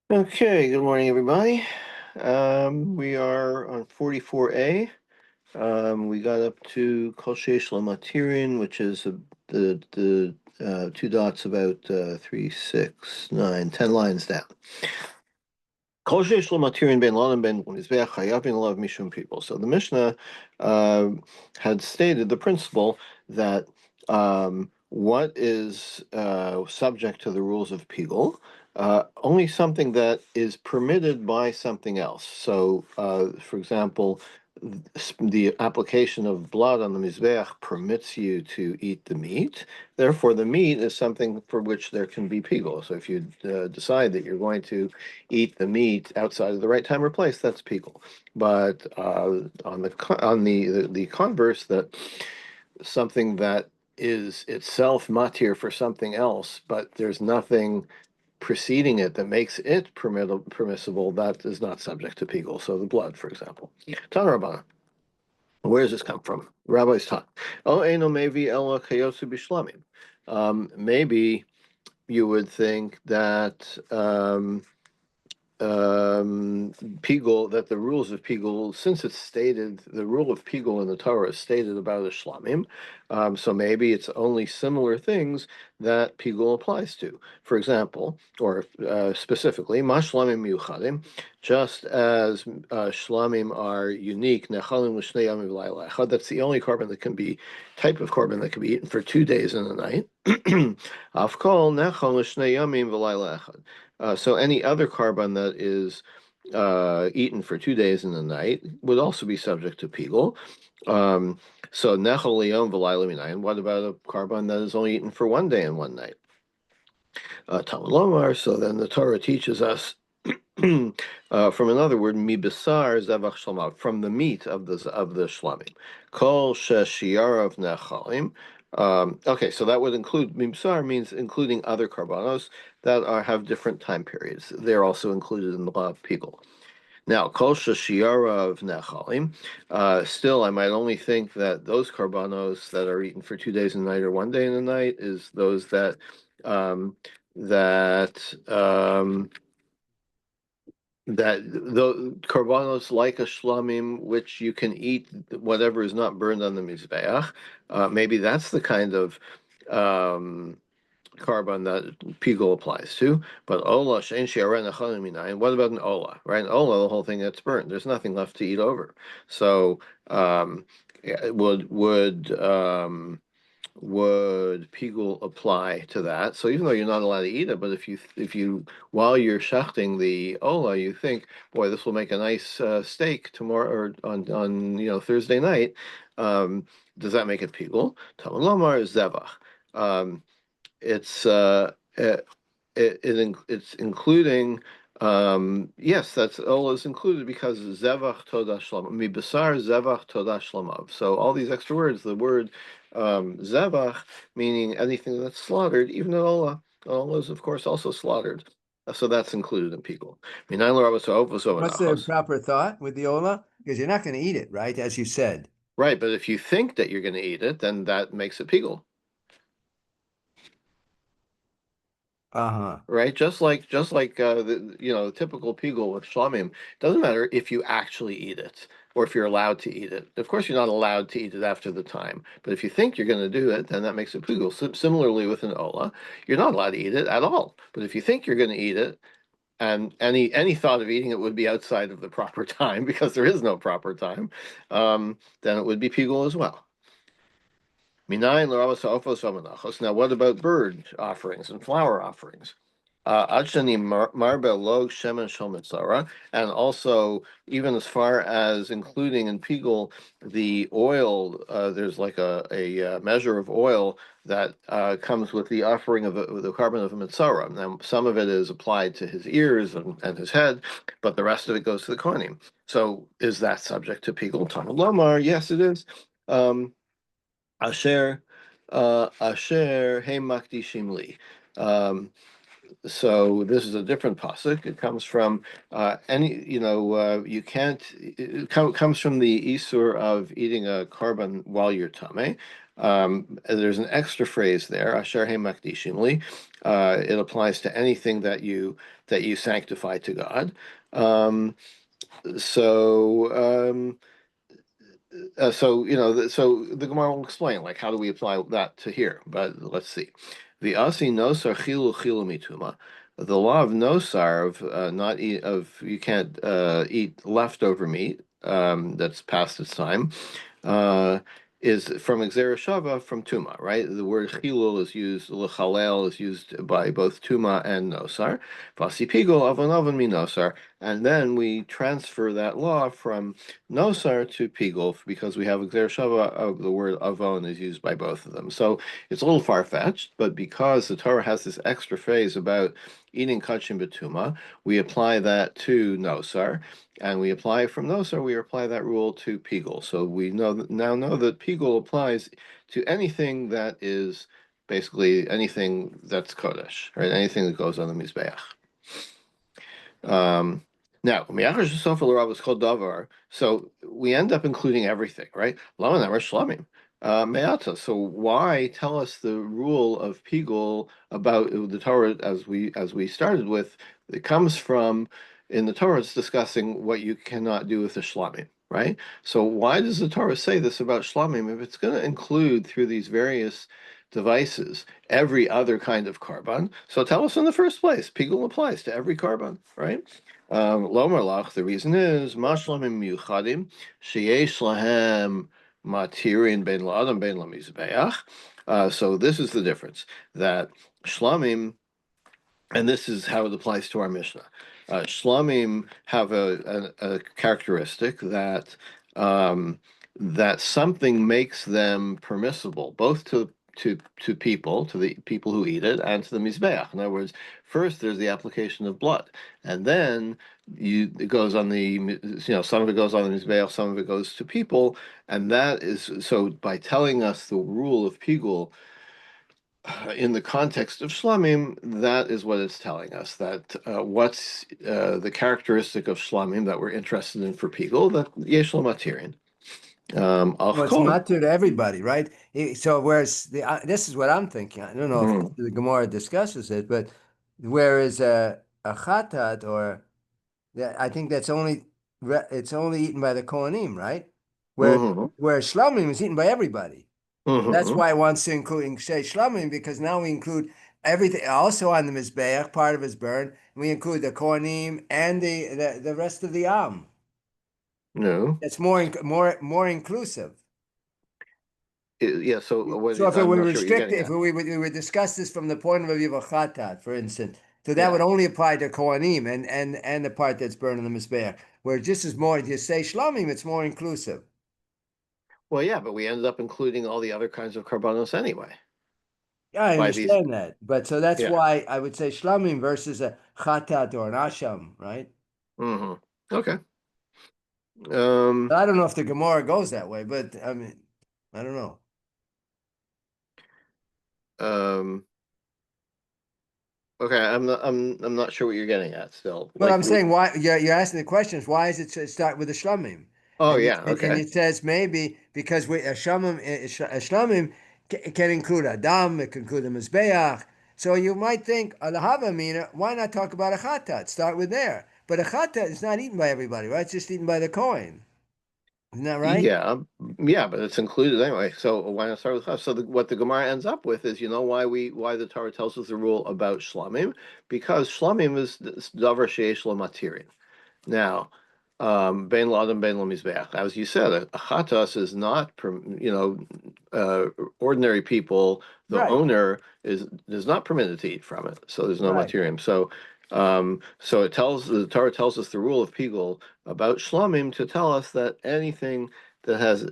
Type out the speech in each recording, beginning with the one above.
Okay, good morning, everybody. We are on 44A. We got up to Kol Sheish Lamatirin, which is the two dots about 3, 6, 9, 10 lines down. Kol Sheish Lamatirin ben Ladan ben Mizbeach Chayavin Love Mishum people. So the Mishnah uh, had stated the principle that what is subject to the rules of Pigul, only something that is permitted by something else. So, for example, the application of blood on the Mizbeach permits you to eat the meat. Therefore, the meat is something for which there can be Pigul. So if you decide that you're going to eat the meat outside of the right time or place, that's Pigul. But on the converse, that something that is itself matir for something else, but there's nothing preceding it that makes it permissible, that is not subject to pigul. So the blood, for example. Tan Rabbana. Where does this come from? Rabbis taught. Oh, eno mevi ela kayosu bishlamim. Maybe you would think that Pigul, that the rules of Pigul, since it's stated, the rule of Pigul in the Torah is stated about the Shlamim, so maybe it's only similar things that Pigul applies to. For example, or specifically, Ma Shlamim Yuchadim, just as Shlamim are unique, Nechalim L'Shnei Yamim V'Layla Echad, that's the only type of carbon that can be eaten for 2 days and a night. Afkol Nechal L'Shnei Yamim V'Layla Echad. So any other carbon that is eaten for 2 days and a night would also be subject to pigul. So nechol liyom v'layla minayin. What about a carbon that is only eaten for 1 day and 1 night? Talmud Lomar. So then the Torah teaches us from another word, mi besar zevach shlamav, from the meat of the shlamim. Kol sheshiyarav nechalim. Okay, so that would include mibsar, means including other carbonos that have different time periods. They're also included in the law of Pigul. Now, kol sheshiyarav nechalim. Still, I might only think that those carbonos that are eaten for 2 days and a night or 1 day and a night is those that that that the korbanos like a shlamim, which you can eat whatever is not burned on the mizbeach. Maybe that's the kind of carbon that pigul applies to. But ola shein she'aren achalim minayin. What about an ola? Right, an ola, the whole thing gets burned. There's nothing left to eat over. So would pigul apply to that? So even though you're not allowed to eat it, but if you while you're shechting the ola, you think, boy, this will make a nice steak tomorrow or on Thursday night. Does that make it pigul? Talmud Lomar is zevach. It's it's including yes, that's ola is included because zevach todah shlamav, mi besar zevach todah shlamav. So all these extra words, the word zevach, meaning anything that's slaughtered, even though ola is of course also slaughtered. So that's included in pigul. What's the proper thought with the ola? Because you're not going to eat it, right? As you said. Right, but if you think that you're going to eat it, then that makes it pigul. Uh-huh. Right, just like the typical pigul with shlamim. Doesn't matter if you actually eat it or if you're allowed to eat it. Of course, you're not allowed to eat it after the time. But if you think you're going to do it, then that makes it pigul. Similarly, with an ola, you're not allowed to eat it at all. But if you think you're going to eat it, and any thought of eating it would be outside of the proper time because there is no proper time, then it would be pigul as well. Now, what about bird offerings and flower offerings? And also, even as far as including in pigul the oil, there's like a measure of oil that comes with the offering of the carbon of a mitzvah. Now, some of it is applied to his ears and his head, but the rest of it goes to the kohanim. So, is that subject to pigul? Talmud Lomar, yes, it is. Asher, Hey Makdishim Li. So this is a different pasuk. It comes from you can't. It comes from the isur of eating a carbon while you're tame. There's an extra phrase there, asher he makdishim li. It applies to anything that you sanctify to God. Um, so so the Gemara will explain, like, how do we apply that to here? But let's see. The asi nosar chilu mituma. The law of nosar of not eat of you can't eat leftover meat that's past its time. Uh, is from Xer Shava from Tuma, right? The word chilul is used, lechalel is used by both Tuma and Nosar. Vasi pigul avon avon mi Nosar. And then we transfer that law from Nosar to Pigul because we have Xer Shava of the word Avon is used by both of them. So it's a little far-fetched, but because the Torah has this extra phrase about eating kachim betuma, we apply that to Nosar, and we apply from Nosar, we apply that rule to Pigul. So we now know that Pigul applies to anything that is basically anything that's Kodesh, right? Anything that goes on the Mizbeach. Now, so we end up including everything, right? So why tell us the rule of Pigul about the Torah as we started with? It comes from in the Torah. It's discussing what you cannot do with the shlamim, right? So why does the Torah say this about shlamim if it's going to include through these various devices every other kind of carbon? So tell us in the first place, Pigul applies to every carbon, right? Lomar lach, the reason is mashlamim miuchadim sheyesh lahem matirin ben la'adam ben lamizbeach. So this is the difference that shlamim, and this is how it applies to our Mishnah. Shlamim have a characteristic that something makes them permissible, both to people, to the people who eat it, and to the mizbeach. In other words, first there's the application of blood, and then it goes on some of it goes on the mizbeach, some of it goes to people, and that is so by telling us the rule of pigul in the context of shlamim, that is what it's telling us. That what's the characteristic of shlamim that we're interested in for pigul, that yesh lo matirin. Well, it's matter to everybody, right? So whereas this is what I'm thinking. I don't know if the Gemara discusses it, but whereas a chatat or I think that's it's only eaten by the Kohanim, right? Where shlamim is eaten by everybody. That's why I want to include say shlamim, because now we include everything also on the mizbeach, part of his burn. We include the Kohanim and the rest of the Am. No. It's more inclusive. Yeah, so if it were restricted, if we would discuss this from the point of view of a chatat, for instance, so that would only apply to Kohanim and the part that's burned in the Mizbeach, where just as more, if you say Shlamim, it's more inclusive. Well, yeah, but we ended up including all the other kinds of carbonos anyway. Yeah, I understand that. But so that's why I would say Shlamim versus a chatat or an asham, right? Okay. I don't know if the Gemara goes that way, but I mean, I don't know. Okay, I'm not sure what you're getting at still. But I'm saying why you're asking the questions. Why is it start with the shlamim? Oh and yeah, okay. And it says maybe because a shlamim can include adam, it can include a mizbeach. So you might think why not talk about a chatat? Start with there. But a chatat is not eaten by everybody, right? It's just eaten by the kohen. Isn't that right? Yeah, but it's included anyway. So why not start with chaf? So what the Gemara ends up with is, why the Torah tells us the rule about shlamim, because shlamim is davar sheish lo matirin. Now, bein l'adam bein l'mizbeach. As you said, a chatas is not, ordinary people. The owner is not permitted to eat from it, so there's no materium. So the Torah tells us the rule of pigul about shlamim to tell us that anything that has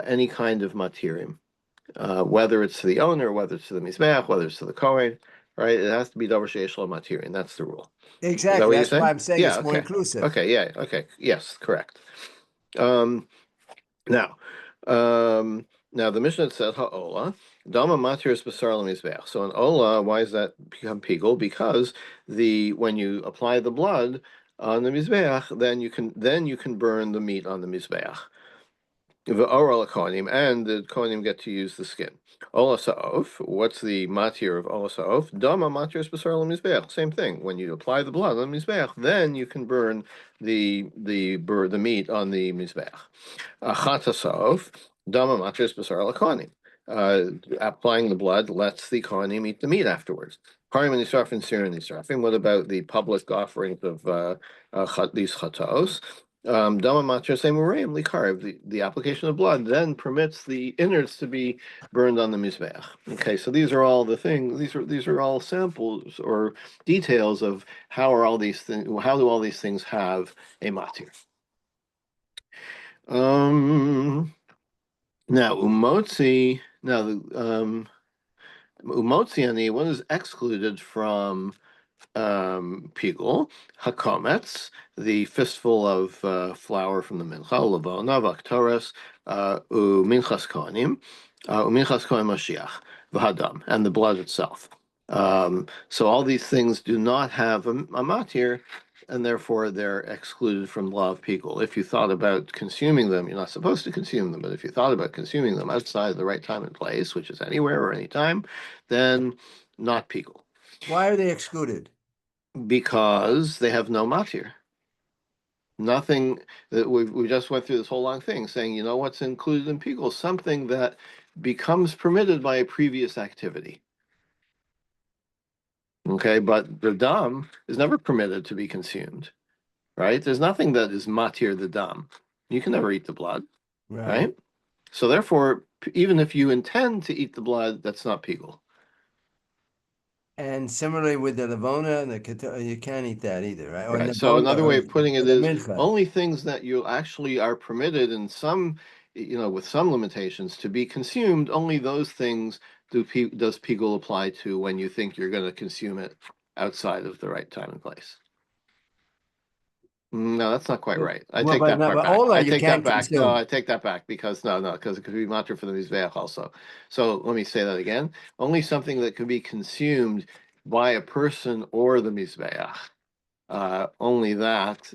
any kind of materium, whether it's to the owner, whether it's to the mizbeach, whether it's to the kohen, right? It has to be davar sheish lo matirin. That's the rule. Exactly. That's why I'm saying it's more inclusive. Okay. Yeah. Okay. Yes. Correct. Now, the Mishnah said ha'ola dama matir basar lemizbeach. So an ola, why does that become pigul? Because when you apply the blood on the mizbeach, then you can burn the meat on the mizbeach. Oral kohanim, and the kohanim get to use the skin. Ola sa'of, what's the matir of ola sa'of? Dama matir is b'sar l'mizbeach. Same thing. When you apply the blood on the mizbeach, then you can burn the meat on the mizbeach. Achata sa'of, dama matir is b'sar l'kohanim. Applying the blood lets the kohanim eat the meat afterwards. Parim and Nisrafim, Sir and Nisrafim. What about the public offerings of these chatos? The application of blood then permits the innards to be burned on the mizbeach. Okay, so these are all the things. These are all samples or details of how are all these things. How do all these things have a matir? Now umotzi. Now the umotzi ani, what is excluded from pigul, hakometz, the fistful of flour from the mincha, levona, vaktoras, uminchas kohanim, uminchas kohen Mashiach, v'hadam, and the blood itself. So all these things do not have a matir, and therefore they're excluded from the law of pigul. If you thought about consuming them, you're not supposed to consume them, but if you thought about consuming them outside of the right time and place, which is anywhere or any time, then not pigul. Why are they excluded? Because they have no matir. Nothing that we just went through this whole long thing saying, you know what's included in pigul? Something that becomes permitted by a previous activity. Okay, but the dam is never permitted to be consumed, right? There's nothing that is matir the dam. You can never eat the blood, right? So therefore, even if you intend to eat the blood, that's not pigul. And similarly with the levona and the you can't eat that either, right? Right. So another way of putting it is only things that you actually are permitted in some, with some limitations to be consumed, only those things does pigul apply to when you think you're going to consume it outside of the right time and place. No, that's not quite right. I take that part back. I take that back. No, I take that back because because it could be matir for the mizbeach also. So let me say that again. Only something that could be consumed by a person or the mizbeach. Only that,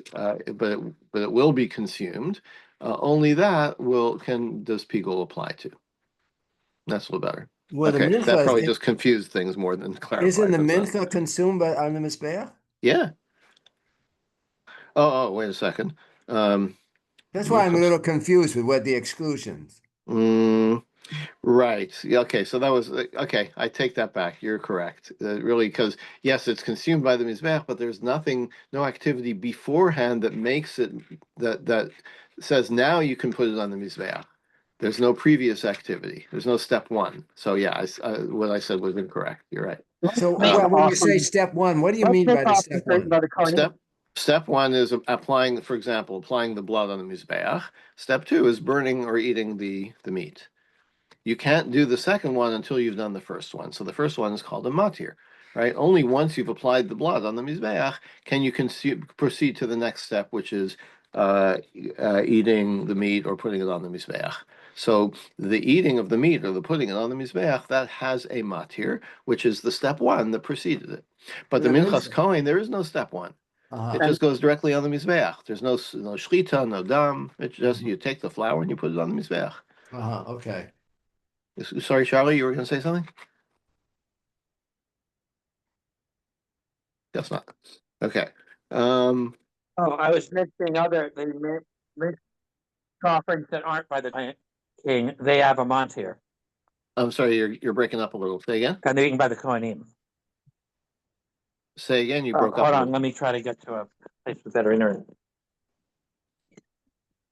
but it will be consumed. Only that does pigul apply to? That's a little better. Well, okay, that probably just confused things more than clarified. Isn't the mincha consumed on the mizbeach? Yeah. Oh, wait a second. That's why I'm a little confused with what the exclusions. Right. Okay. So that was okay. I take that back. You're correct. Really, because yes, it's consumed by the mizbeach, but there's no activity beforehand that makes it that says now you can put it on the mizbeach. There's no previous activity. There's no step one. So yeah, what I said was incorrect. You're right. So when you say step one, what do you mean by the step one? Step one is applying, for example, applying the blood on the mizbeach. Step two is burning or eating the meat. You can't do the second one until you've done the first one. So the first one is called a matir, right? Only once you've applied the blood on the mizbeach can you proceed to the next step, which is eating the meat or putting it on the mizbeach. So the eating of the meat or the putting it on the mizbeach, that has a matir, which is the step one that preceded it. But the minchas kohen, there is no step one. It just goes directly on the mizbeach. There's no shlita, no dam. It just you take the flour and you put it on the mizbeach. Okay. Sorry, Charlie, you were going to say something? Guess not. Okay. I was mentioning other offerings that aren't by the king. They have a matir. I'm sorry, you're breaking up a little. Say again. And they're eaten by the kohanim. Say again. You broke up. Hold on. Let me try to get to a place with better internet.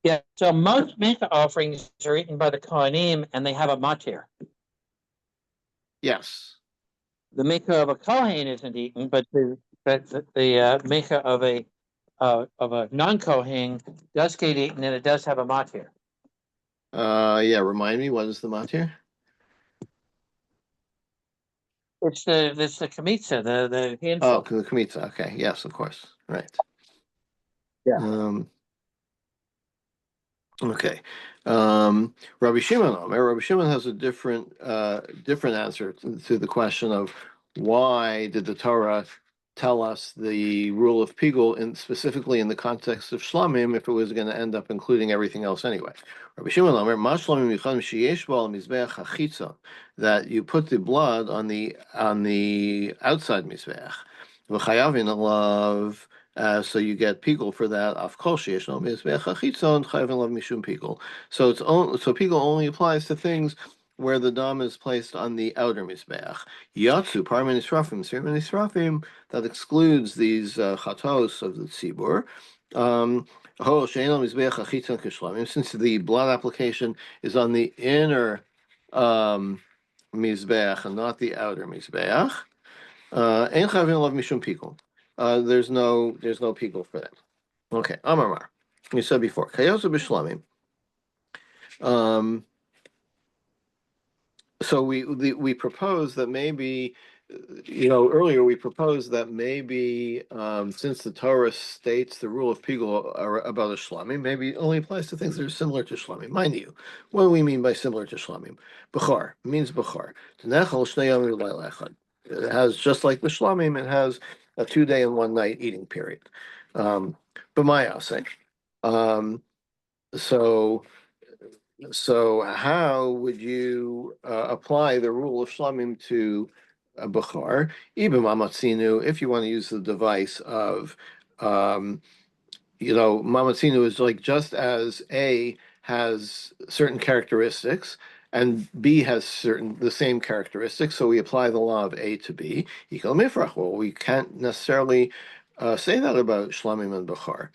Yeah. So most mincha offerings are eaten by the kohanim, and they have a matir. Yes. The mincha of a kohen isn't eaten, but the mincha of a non-kohen does get eaten, and it does have a matir. Yeah. Remind me, what is the matir? It's the kamitza, the handful. Oh, the kamitza. Okay. Yes, of course. Right. Yeah. Okay. Rabbi Shimon has a different answer to the question of why did the Torah tell us the rule of Pigul specifically in the context of Shlamim if it was going to end up including everything else anyway. Rabbi Shimon Omer, Ma Shlamim Yichon Sheyesh Bo Al Mizbeach HaChitzon, that you put the blood on the outside Mizbeach. V'chayavin alav, so you get Pigul for that. Af Kol Sheyesh Bo Mizbeach HaChitzon Chayavin alav Mishum Pigul. So Pigul only applies to things where the dam is placed on the outer mizbeach. Yatsu parmin nisrafim, that excludes these chatos of the tzibur. Since the blood application is on the inner mizbeach and not the outer mizbeach, ein chavin love mishum pikul. There's no pikul for that. Okay, Amar. You said before, kayosu b'shlamim. So we proposed that maybe, earlier we proposed that maybe since the Torah states the rule of Pigul about a shlamim, maybe it only applies to things that are similar to shlamim. Mind you, what do we mean by similar to shlamim? Bechar means bechar. It has, just like the shlamim, it has a 2-day and 1-night eating period. But my say. So how would you apply the rule of shlamim to a bechar? Even mamatzinu, if you want to use the device of, mamatzinu is like, just as A has certain characteristics and B has the same characteristics, so we apply the law of A to B. Well, we can't necessarily say that about shlamim and bechar.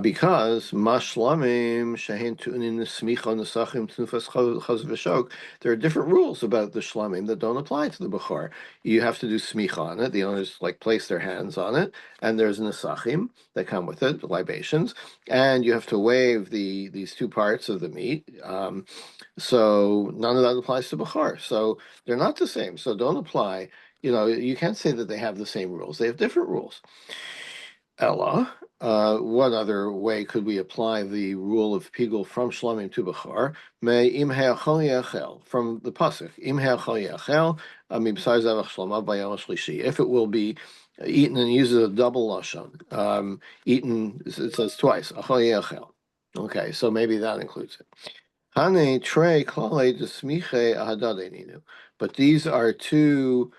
Because mashlamim shehin tu'unin smicha nesachim tnufas chaz v'shok, there are different rules about the shlamim that don't apply to the bechar. You have to do smicha on it. The owners place their hands on it, and there's nesachim that come with it, the libations, and you have to wave these two parts of the meat. So none of that applies to bechar. So they're not the same. So don't apply. You can't say that they have the same rules. They have different rules. Ella. What other way could we apply the rule of Pigul from Shlamim to Bechar? May im ha'achal yachel, from the pasuk. Im ha'achal yachel, besides Zevach Shlama by Yom Shlishi. If it will be eaten, and uses a double lashon, eaten, it says twice. Achal yachel. Okay, so maybe that includes it. Hane trei klale desmiche ahadadeninu. But these are two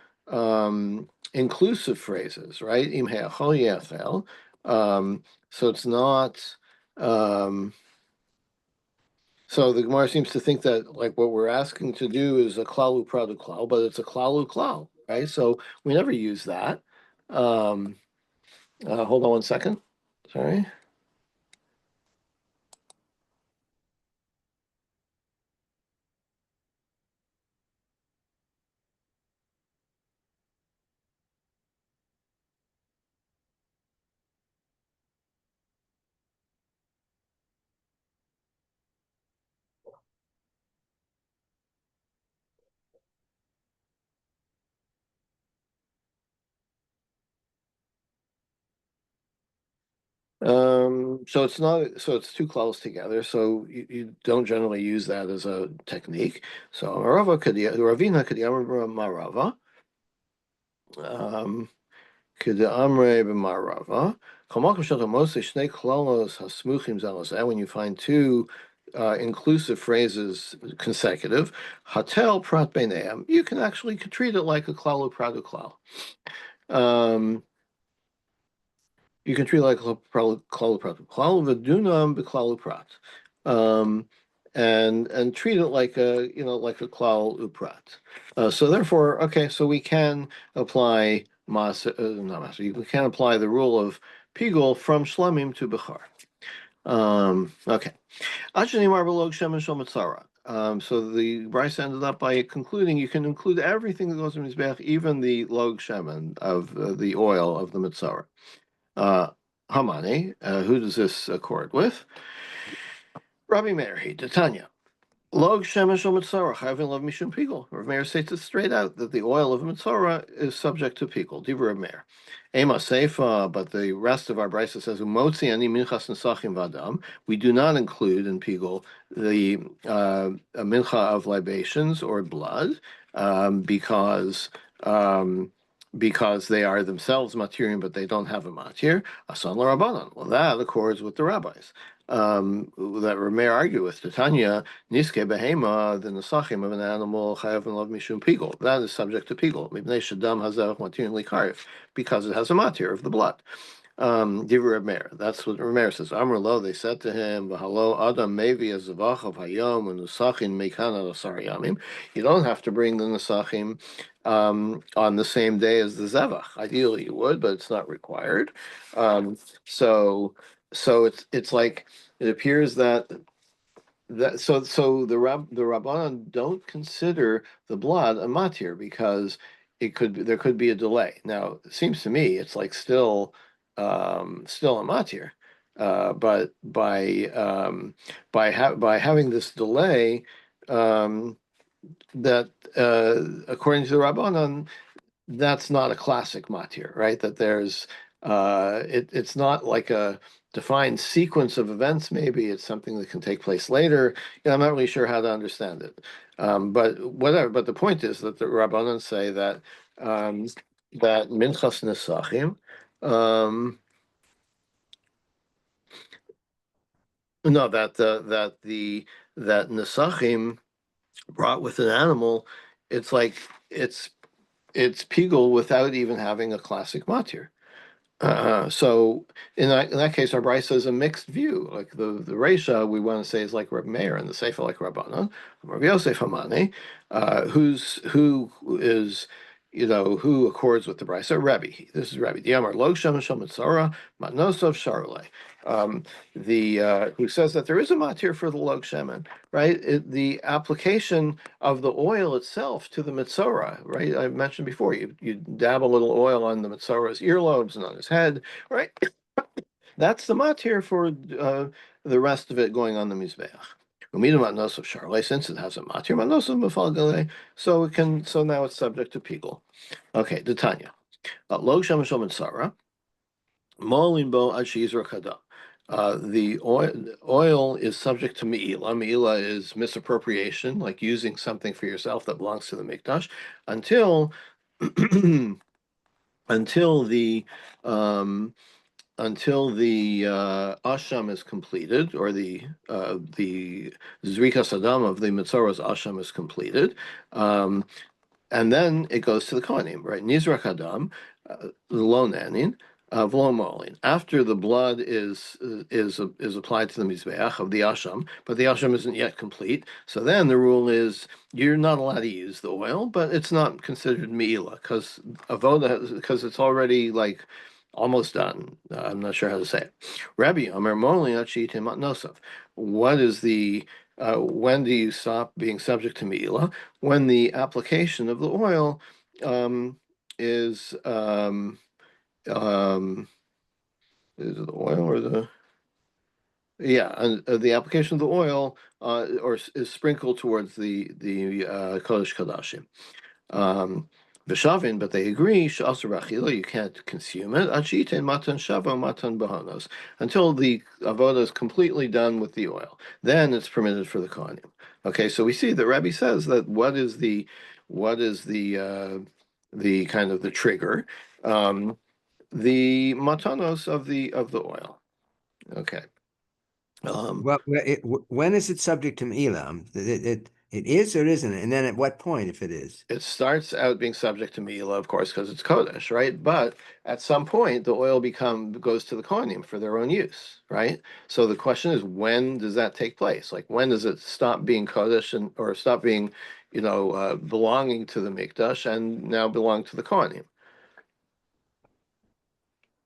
inclusive phrases, right? Im ha'achal yachel. So it's not. So the Gemara seems to think that what we're asking to do is a klalu pradu klal, but it's a klalu klal, right? So we never use that. Hold on one second. Sorry. So it's not. So it's two klaus together. So you don't generally use that as a technique. So Ravina Kadiyamra Marava. Kedamre b'Marava. When you find two inclusive phrases consecutive, hatel prat beineim, you can actually treat it like a klalu pradu klal. You can treat it like a klalu pradu klal v'dunam b'klalu prat, and treat it like a klal uprat. So therefore, okay, so we can apply we can apply the rule of Pigul from Shlamim to Bechar. Okay. So the Bryce ended up by concluding you can include everything that goes in Mizbeach, even the log shemen of the oil of the Mitzvah. Hamani, who does this accord with? Rabbi Meir, Tanya. Log shemesh mitzvah chayvin love mishum pigul. Rav Meir states it straight out that the oil of mitzvah is subject to pigul. Divrei Rav Meir. Ema seifa, but the rest of our brisa says umotzi ani minchas nesachim vadam. We do not include in pigul the mincha of libations or blood because because they are themselves matirim, but they don't have a matir, asan l'Rabbanan. Well, that accords with the rabbis. That Rameir argue with Titania, niske behema, the nesachim of an animal, chayav and love mishum pigul. That is subject to pigul. Mibnei shadam hazeh matirim likarif, because it has a matir of the blood. Divrei Rameir. That's what Rameir says. Amar lo, they said to him, "V'halo adam mevi az zevachim hayom and nesachim mekan al asar yamim." You don't have to bring the nesachim on the same day as the zevach. Ideally, you would, but it's not required. So it's like it appears that so the Rabbanan don't consider the blood a matir because there could be a delay. Now it seems to me it's like still a matir, but by having this delay, that according to the Rabbanan, that's not a classic matir, right? That there's it's not like a defined sequence of events. Maybe it's something that can take place later. I'm not really sure how to understand it. But whatever. But the point is that the Rabbanan say that that minchas nesachim. No, that nesachim brought with an animal, it's like it's pigul without even having a classic matir. So in that case, our brisa is a mixed view. Like the Reisha, we want to say is like Reb Meir, and the Seifa like Rabbanan, Rabbi Yosef Hamani, who accords with the brisa. Rebbe. This is Rebbe. Diamar lo shem mitzora matnosov sharle. Who says that there is a matir for the log shemen, right? The application of the oil itself to the mitzora, right? I mentioned before, you dab a little oil on the mitzora's earlobes and on his head, right? That's the matir for the rest of it going on the mizbeach. Since it has a matir, so now it's subject to pigul. Okay, the Tanya. Log shemen shel mitzora. The oil is subject to me'ila. Me'ila is misappropriation, like using something for yourself that belongs to the mikdash, until the asham is completed, or the zrikas adam of the mitzora's asham is completed. And then it goes to the kohanim, right? Nizrak adam, lo nanin, v'lo molin. After the blood is applied to the mizbeach of the asham, but the asham isn't yet complete. So then the rule is you're not allowed to use the oil, but it's not considered me'ila because it's already like almost done. I'm not sure how to say it. Rabbi Omer molin achitim matnosov. What is the when do you stop being subject to me'ila? When the application of the oil is it the oil or the application of the oil or is sprinkled towards the kodesh kodashim. B'shavin, but they agree, you can't consume it, matan shava matan bahanos, until the avodah is completely done with the oil. Then it's permitted for the kohanim. Okay, so we see that Rabbi says that what is the kind of the trigger, the matanos of the oil. Okay. When is it subject to me'ila? It is or isn't it? And then at what point, if it is? It starts out being subject to me'ila, of course, because it's kodesh, right? But at some point, the oil goes to the kohanim for their own use, right? So the question is, when does that take place? Like, when does it stop being kodesh or stop being, belonging to the mikdash and now belong to the kohanim?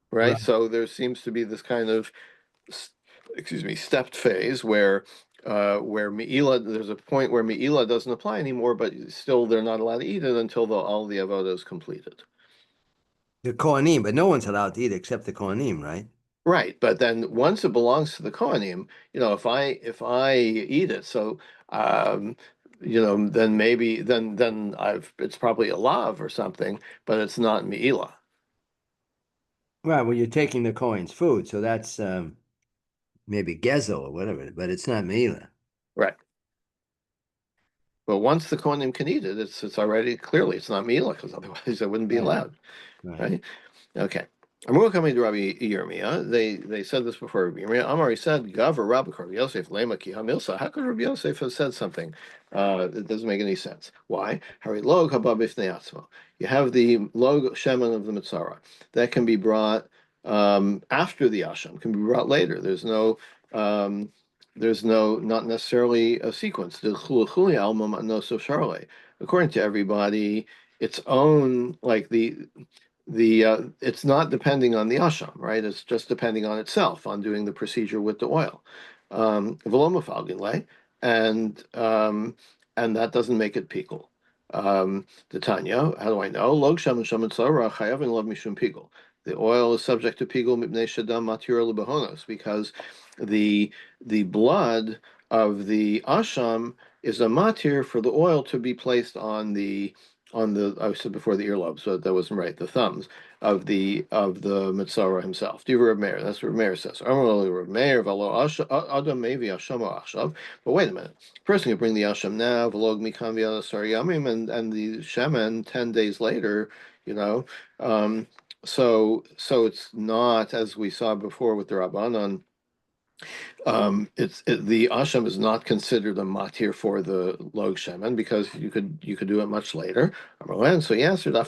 Right? So there seems to be this kind of stepped phase where me'ila, there's a point where me'ila doesn't apply anymore, but still they're not allowed to eat it until all the avodah is completed. The kohanim, but no one's allowed to eat except the kohanim, right? Right, but then once it belongs to the kohanim, if I eat it, so then maybe then it's probably a lav or something, but it's not me'ila. Right. Well, you're taking the kohen's food, so that's maybe gezel or whatever, but it's not me'ila. Right. But once the Kohanim can eat it, it's already clearly it's not meal because otherwise it wouldn't be allowed, right? Okay. Amru coming to Rabbi Yirmiyah. They said this before Rabbi Yirmiyah. Amari said, "Gavar Rabbi Yosef lema ki hamilsa." How could Rabbi Yosef have said something? It doesn't make any sense. Why? Hari log haba bifnei atzmo. You have the log shemen of the mitzvah that can be brought after the asham, can be brought later. Not necessarily a sequence. According to everybody, its own like the it's not depending on the asham, right? It's just depending on itself, on doing the procedure with the oil. And that doesn't make it pikul. The Tanya, how do I know? Log sham and tzara chayavin love mishum pikul. The oil is subject to pikul mipnei shadam matir lebehonos because the blood of the asham is a matir for the oil to be placed on the I said before the earlobes, so that wasn't right. The thumbs of the mitzvah himself. Diva Reb Meir. That's what Reb Meir says. Reb Meir Adam Mevi Asham Ashav. But wait a minute. Person can bring the Asham now. V'log Mikan Sariyamim and the Shemen 10 days later. You know, so it's not as we saw before with the Rabbanon. The asham is not considered a matir for the log shemen because you could do it much later. So he answered, no,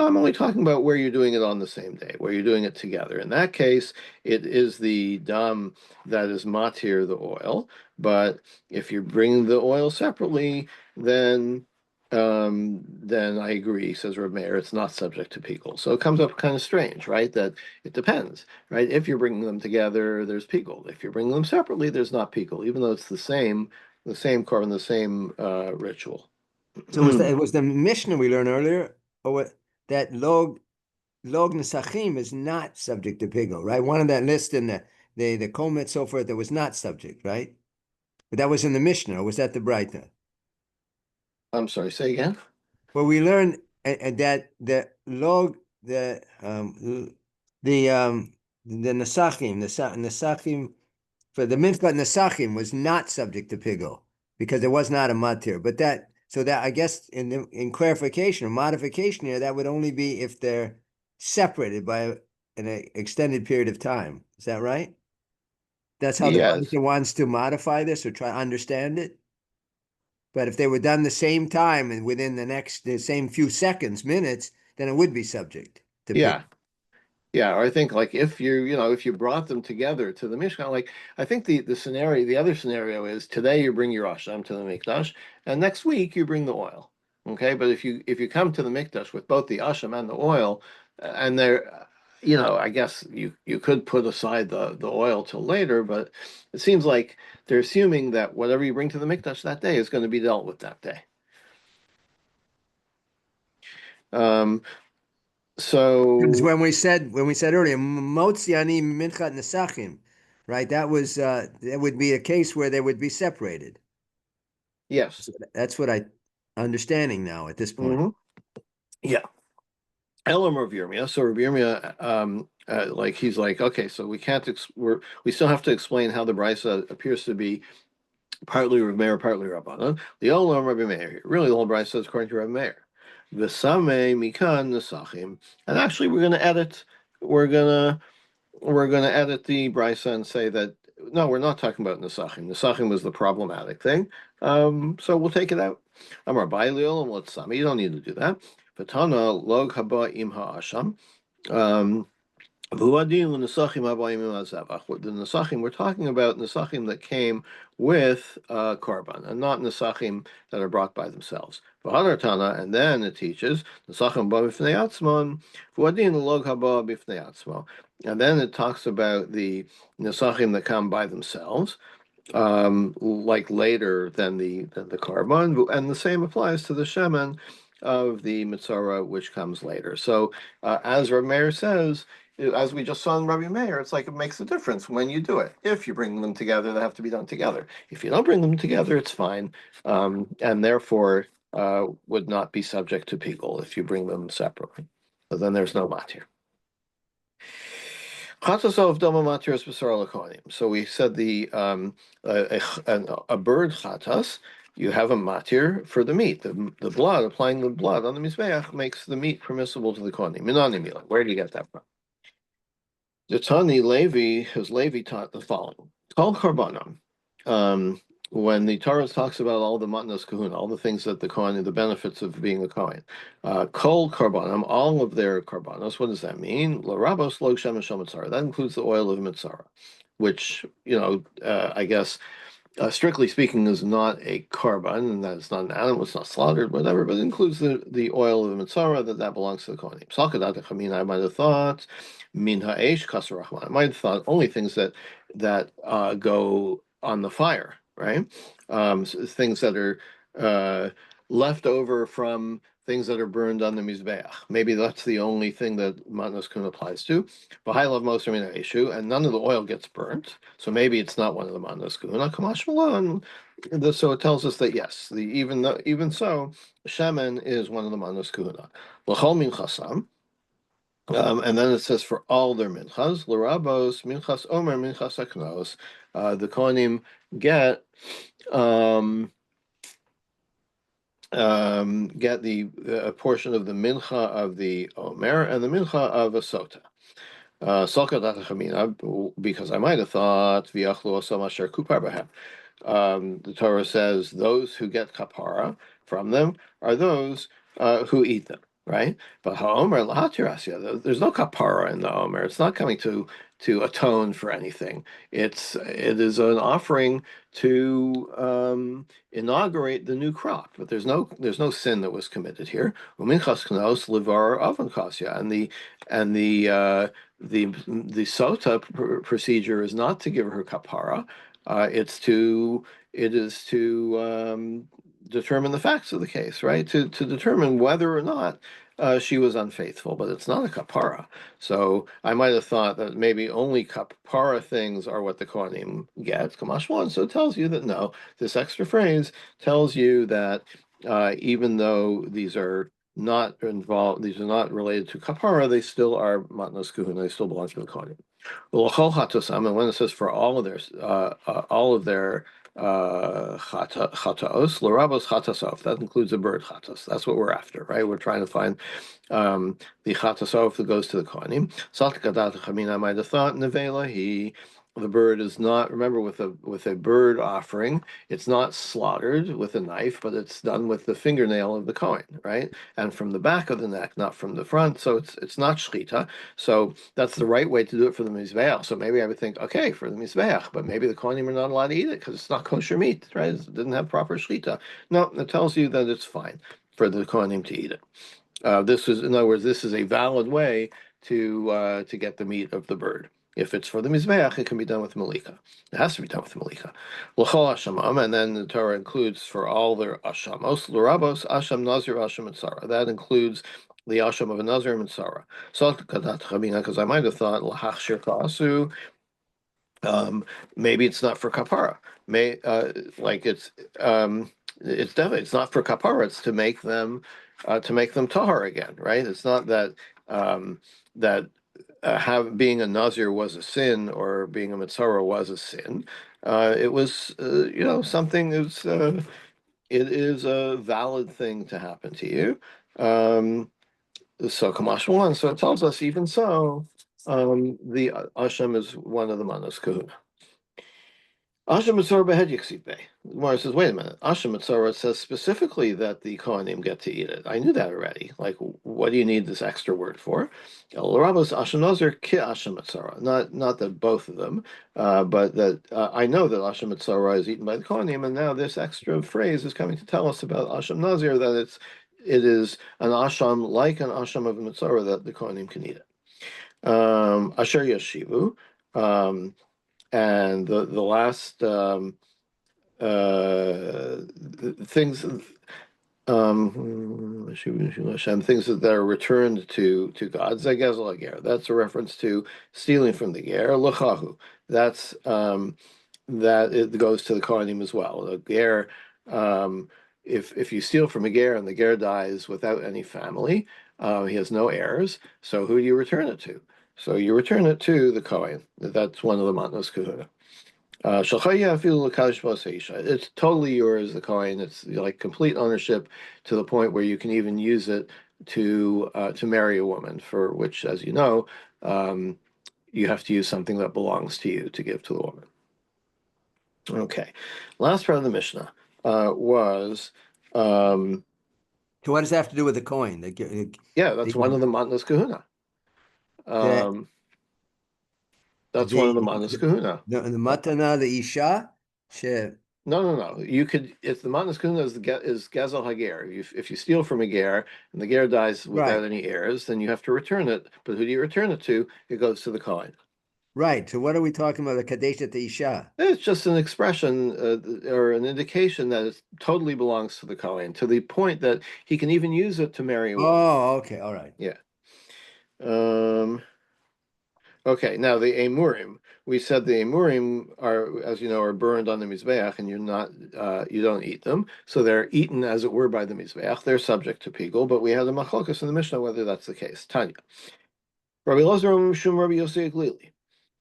I'm only talking about where you're doing it on the same day, where you're doing it together. In that case, it is the dam that is matir the oil. But if you're bringing the oil separately, then I agree, says Reb Meir, it's not subject to pikul. So it comes up kind of strange, right? That it depends, right? If you're bringing them together, there's pikul. If you're bringing them separately, there's not pikul, even though it's the same korban, the same ritual. So it was the Mishnah we learned earlier, or that log nesachim is not subject to pikul, right? One of that list in the komet so forth that was not subject, right? But that was in the Mishnah, or was that the Breita? I'm sorry, say again. Well, we learned that the log the nesachim for the minchlat nesachim was not subject to pikul because it was not a matir. But that I guess in clarification or modification here, that would only be if they're separated by an extended period of time. Is that right? That's how the Breita wants to modify this or try to understand it. But if they were done the same time and within the same few seconds, minutes, then it would be subject to pikul. Yeah, or I think like if you brought them together to the Mishkan, like I think the other scenario is today you bring your asham to the mikdash, and next week you bring the oil. Okay, but if you come to the mikdash with both the asham and the oil, and they're, I guess you could put aside the oil till later, but it seems like they're assuming that whatever you bring to the mikdash that day is going to be dealt with that day. So when we said earlier, motzi ani minchat nesachim, right? That would be a case where they would be separated. Yes, so that's what I'm understanding now at this point. Mm-hmm. Yeah. Elam Rav Yirmiyah. So Rav Yirmiyah, he's like, okay, so we can't. We still have to explain how the Brisa appears to be partly Rav Meir, partly Rabbanan. The Olam Rabbi Meir. Really, the whole Brisa is according to Rav Meir. V'samei mikan nesachim. And actually, we're going to edit. We're going to edit the Brisa and say that no, we're not talking about nesachim. Nesachim was the problematic thing. So we'll take it out. Amar Bailil and let's sami. You don't need to do that. Patana log haba im ha'asham. The nesachim we're talking about nesachim that came with korban, and not nesachim that are brought by themselves. And then it teaches nesachim ba b'fnei atzmon, v'adin log haba b'fnei atzmo. And then it talks about the nesachim that come by themselves, like later than the korban, and the same applies to the shemen of the mitzvah which comes later. So, as Rav Meir says, as we just saw in Rabbi Meir, it's like it makes a difference when you do it. If you bring them together, they have to be done together. If you don't bring them together, it's fine, and therefore would not be subject to pikul if you bring them separately. So then there's no matir. Chatasov dama matiras b'sar lakonim. So we said a bird chatas, you have a matir for the meat. The blood, applying the blood on the mizbeach makes the meat permissible to the kohanim. Minani mila. Where do you get that from? The Tani Levi has Levi taught the following: Kol karbanim. When the Torah talks about all the matnas kahuna, all the things that the kohen, the benefits of being a kohen, kol karbanim, all of their karbanos. What does that mean? Larabos lo shem mitzara. That includes the oil of mitzara, which I guess strictly speaking, is not a carbon, and that it's not an animal, it's not slaughtered, whatever, but it includes the oil of the mitzvah that belongs to the kohanim. I might have thought min ha'esh kasar rachman. I might have thought only things that go on the fire, right? Things that are left over from things that are burned on the mizbeach. Maybe that's the only thing that matnas kun applies to. But high love most issue, and none of the oil gets burnt. So maybe it's not one of the matnas kun. Kamash malan. So it tells us that yes, even so, shaman is one of the matnas kuna. L'chol min chasam. And then it says for all their minchas, l'rabos minchas omer minchas aknos, the kohanim get a portion of the mincha of the omer and the mincha of a sota. Because I might have thought the Torah says those who get kapara from them are those who eat them, right? But ha'omer lahatirasya, there's no kapara in the omer. It's not coming to atone for anything. It is an offering to inaugurate the new crop, but there's no sin that was committed here. Uminchas knos livar oven kasya, and the sota procedure is not to give her kapara. It is to determine the facts of the case, right? To determine whether or not she was unfaithful, but it's not a kapara. So I might have thought that maybe only kapara things are what the kohanim get, kamash one. So it tells you that no, this extra phrase tells you that even though these are not involved, these are not related to kapara, they still are matnos kuhuna, they still belong to the kohanim. And when it says for all of their chataos, l'rabos chatasov, that includes a bird chatas. That's what we're after, right? We're trying to find the chatasov that goes to the kohanim. I might have thought nevela the bird is not, remember, with a bird offering, it's not slaughtered with a knife, but it's done with the fingernail of the kohen, right? And from the back of the neck, not from the front. So it's not shchita. So that's the right way to do it for the mizbeach. So maybe I would think, okay, for the mizbeach, but maybe the kohanim are not allowed to eat it because it's not kosher meat, right? It didn't have proper shchita. No, it tells you that it's fine for the kohanim to eat it. In other words, this is a valid way to get the meat of the bird. If it's for the mizbeach, it can be done with malika. It has to be done with malika. L'chol ashamam, and then the Torah includes for all their ashamos, l'rabos, asham nazir, asham mitzara. That includes the asham of a nazir and mitzara. So because I might have thought l'hachshir ka'asu, maybe it's not for kapara. It's definitely, it's not for kapara. It's to make them tahar again, right? It's not that being a nazir was a sin or being a mitzvah was a sin. It was something. It is a valid thing to happen to you. So Kamash one. So it tells us even so, the Asham is one of the manos kahuna. Asham Mitzvah behed yiksipe. Gemara says, wait a minute. Asham Mitzvah says specifically that the kohanim get to eat it. I knew that already. Like, what do you need this extra word for? L'rabos Asham Nazir ki Asham Mitzvah. Not that both of them, but that I know that Asham Mitzvah is eaten by the kohanim, and now this extra phrase is coming to tell us about Asham Nazir, that it is an Asham like an Asham of the Mitzvah that the kohanim can eat it. Asher Yashivu. And the last things, things that are returned to God, Zegezel Ger. That's a reference to stealing from the Ger. L'chahu. That's that it goes to the kohanim as well. The Ger, if you steal from a Ger and the Ger dies without any family, he has no heirs. So who do you return it to? So you return it to the Kohen. That's one of the matnos kahuna. It's totally yours, the coin. It's like complete ownership to the point where you can even use it to marry a woman, for which, as you know, you have to use something that belongs to you to give to the woman. Okay, last part of the Mishnah was. So what does that have to do with the coin? Yeah, that's one of the matnos kahuna. That's one of the matnos kahuna. The matana, the isha, No. You could, if the matnas kahuna is gazel hager. If you steal from a ger and the ger dies without any heirs, then you have to return it. But who do you return it to? It goes to the kohen. Right. So what are we talking about? The kadesha to isha. It's just an expression or an indication that it totally belongs to the kohen, to the point that he can even use it to marry a woman. Oh, okay, all right. Yeah. Okay, now the emurim. We said the emurim are, as you know, are burned on the mizbeach, and you don't eat them, so they're eaten as it were by the mizbeach. They're subject to pigul, but we have the machlokas in the Mishnah whether that's the case. Tanya, Rabbi Lazar Mishum Rabbi Yosei Glili,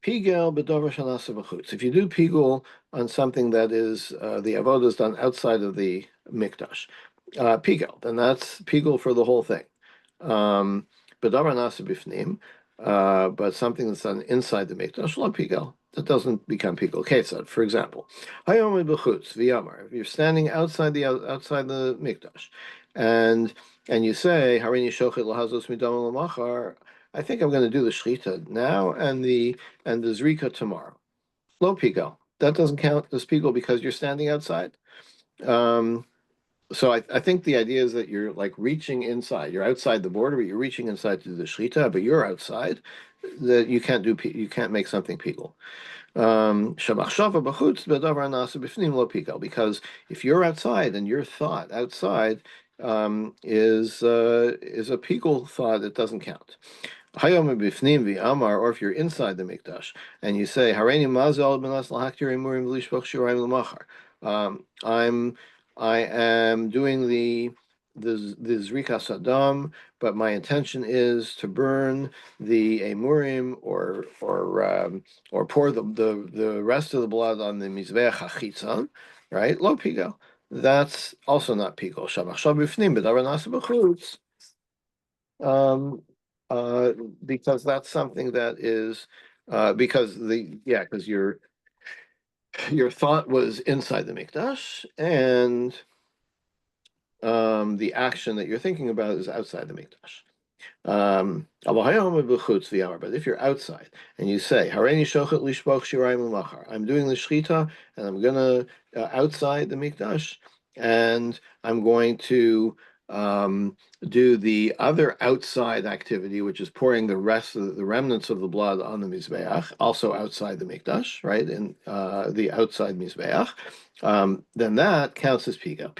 pigel b'dover shanasa b'chutz. If you do pigul on something that is the avodah is done outside of the mikdash, pigel, then that's pigul for the whole thing. B'davar nasa b'fnim. But something that's done inside the mikdash, lo pigel, that doesn't become pigel. Ketzad, for example, hayom b'chutz v'yamar. If you're standing outside the mikdash, and you say harini shochet lahazos midam lamachar, I think I'm going to do the shechita now and the zrika tomorrow. Lo pigel, that doesn't count as pigel because you're standing outside. So I think the idea is that you're like reaching inside. You're outside the border, but you're reaching inside to do the shechita, but you're outside. That you can't make something pigel. Because if you're outside and your thought outside is a pigel thought, it doesn't count. Or if you're inside the mikdash and you say, I am doing the zrika sadam, but my intention is to burn the emurim or pour the rest of the blood on the mizbeach hachitzon, right? Lo pigel. That's also not pigel. Because that's something that is because your thought was inside the mikdash, and the action that you're thinking about is outside the mikdash. But if you're outside and you say, I'm doing the shechita and I'm gonna outside the mikdash, and I'm going to do the other outside activity, which is pouring the remnants of the blood on the mizbeach, also outside the mikdash, right, in the outside mizbeach, then that counts as pigel.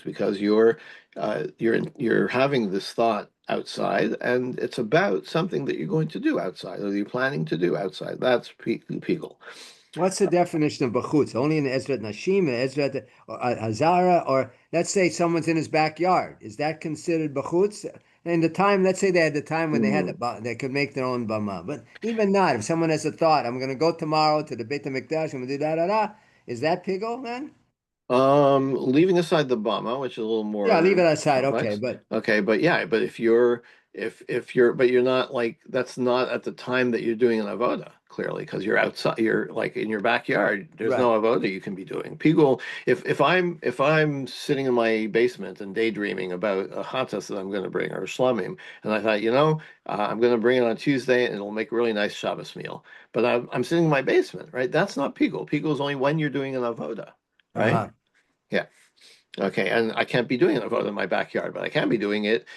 Because you're having this thought outside, and it's about something that you're going to do outside, or you're planning to do outside. That's pigel. What's the definition of bachutz? Only in Ezrat Nashim, Ezrat Hazara, or let's say someone's in his backyard. Is that considered bachutz? And the time, let's say they had the time when they could make their own bama. But even not, if someone has a thought, I'm going to go tomorrow to the Beit HaMikdash, I'm going to do da. Is that pigel then? Leaving aside the bama, which is a little more leave it aside. Complex. But if you're but you're not like, that's not at the time that you're doing an avoda, clearly, because you're outside, you're like in your backyard. There's no avoda you can be doing. Pigul, if I'm sitting in my basement and daydreaming about a chatas that I'm going to bring, or shlamim, and I thought, I'm going to bring it on Tuesday and it'll make a really nice Shabbos meal, but I'm sitting in my basement, right? That's not pigul. Pigul is only when you're doing an avoda, right? Yeah. Okay, and I can't be doing it in my backyard, but I can be doing it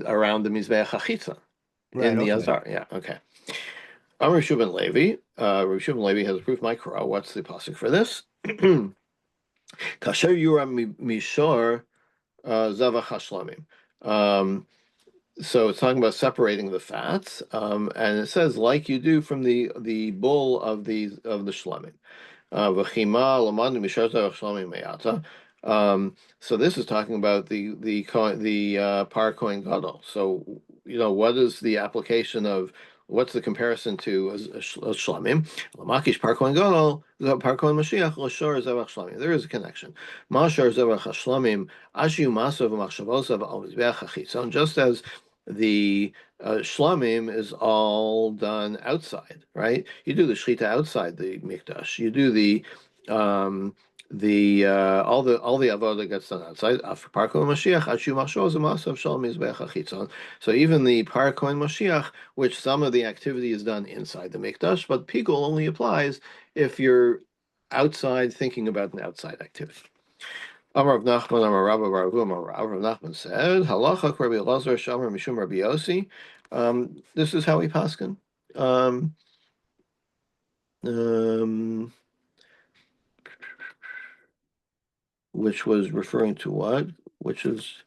around the mizbeach hachitza in the azar. Yeah, okay. Amar Shubin Levi. Shubin Levi has approved my Korah. What's the pasuk for this? Kasher yura mishor zavach hashlamim. So it's talking about separating the fats, and it says like you do from the bull of the shlamim. So this is talking about the par kohen gadol. So what is the application of what's the comparison to a shlamim? Lamakish parkoin gadol, parkoin mashiach l'shor zevach shlamim. There is a connection. Mashar zevach shlamim ashu masav machshavosav al mizbeach hachitzon. Just as the shlamim is all done outside, right? You do the shechita outside the mikdash. You do all the avodah gets done outside. So even the parkoin mashiach, which some of the activity is done inside the mikdash, but pigul only applies if you're outside thinking about an outside activity. Amar Rav Nachman, Amar Rabba Baruch Amar Rav Nachman said, Halacha Rabbi Elazar Shamar Mishum Rabbi Yossi. This is how we paskin. Which was referring to what? Which is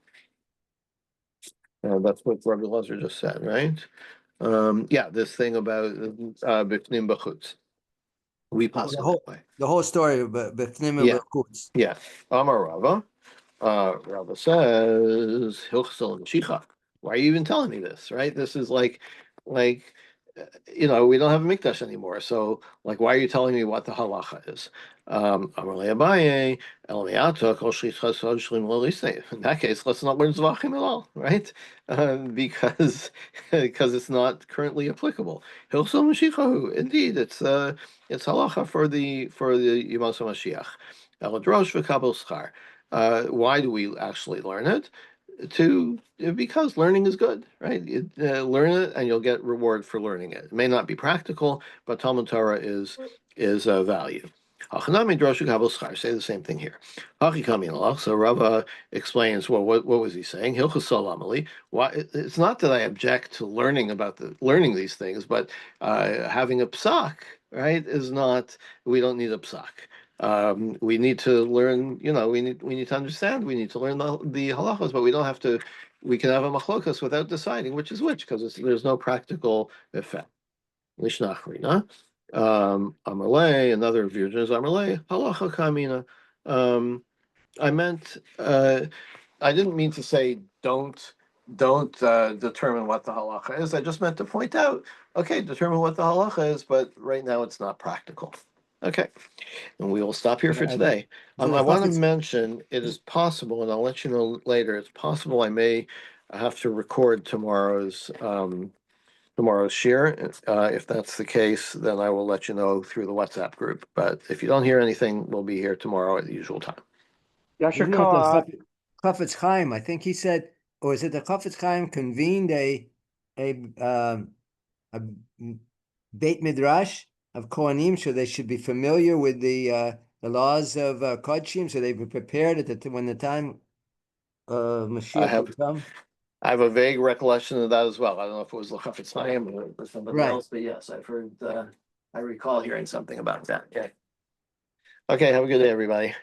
that's what Rabbi Elazar just said, right? This thing about bifnim b'chutz. We pass it that way. The whole story of bifnim b'chutz. Yeah. Amar Rava. Rava says, Hilchsel and Shicha. Why are you even telling me this, right? This is like, we don't have a mikdash anymore. So, why are you telling me what the halacha is? In that case, let's not learn Zevachim at all, right? Because it's not currently applicable. Hilchsel Mashichahu. Indeed, it's halacha for the Yimasa Mashiach. Eladrosh v'kabel schar. Why do we actually learn it? Because learning is good, right? Learn it and you'll get reward for learning it. It may not be practical, but Talmud Torah is a value. Say the same thing here. So Rava explains, well, what was he saying? Why? It's not that I object to learning these things, but having a psak, right, is not. We don't need a psak. We need to learn. We need to understand. We need to learn the halachos, but we don't have to. We can have a machlokas without deciding which is which, because there's no practical effect. Lishnachrina. Amalei, another virgin Amalei, halacha kamina. I meant, I didn't mean to say don't determine what the halacha is. I just meant to point out, okay, determine what the halacha is, but right now it's not practical. Okay, and we will stop here for today. I want to mention it is possible, and I'll let you know later. It's possible I may have to record tomorrow's share. If that's the case, then I will let you know through the WhatsApp group. But if you don't hear anything, we'll be here tomorrow at the usual time. Chafetz Chaim, I think he said, or is it the Chafetz Chaim convened a Beit Midrash of Kohanim, so they should be familiar with the laws of Kodshim, so they be prepared when the time Mashiach will come. I have a vague recollection of that as well. I don't know if it was Chafetz Chaim or somebody else, but yes, I've heard. I recall hearing something about that. Okay, have a good day, everybody.